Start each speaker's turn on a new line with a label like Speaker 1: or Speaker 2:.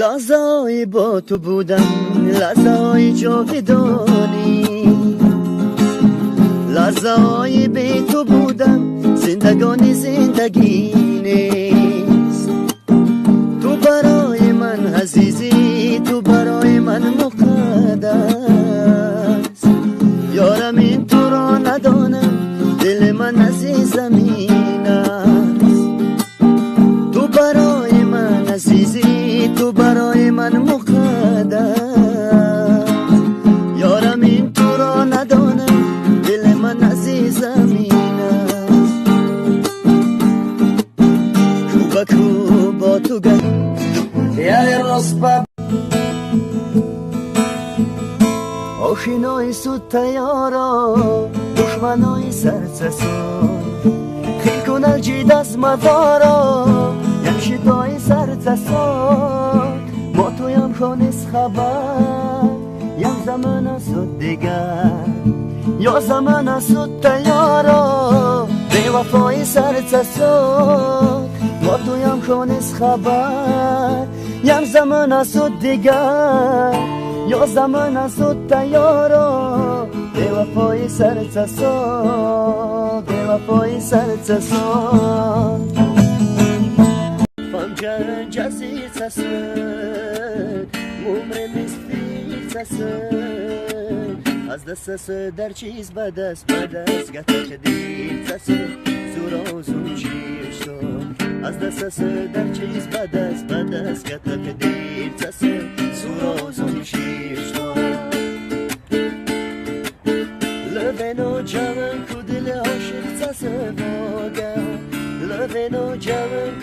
Speaker 1: لحظه‌ای با تو بودم، لحظه‌ای човидони، لحظه‌ای بی تو بودم، زندگانی زندگی نیست. تو برای من عزیزی، تو برای من مقدس. یارم این تو را ندانم، دل من عزیز زمین است. تو برای من عزیزی، تو برای من مقدس. یارم این تو را ندانم، دل من عزیز زمین است. کوبکو با تو گرم یه رسبب آشینای سود تیارا دشمنای سرچسان خیل کنر جید از مدارا یمشیدای سرچسان ما تویم خانیس خبر یم زمان سود دیگر یا زمان سود تیارا به وفای سرچسان ما تویم خانیس خبر یم زمان سود دیگر یا زمان سود تیارا به وفای سرچسان به وفای سرچسان فمجر جزیر چسن ممر مستیر چسن از دست در چیز به دست گتک دیر چسن زورا زون چیشتون از دست در چیز به دست گتک دیر چسن زورا زون چیشتون لبنو جوان کدل عاشق چسن واگه لبنو جوان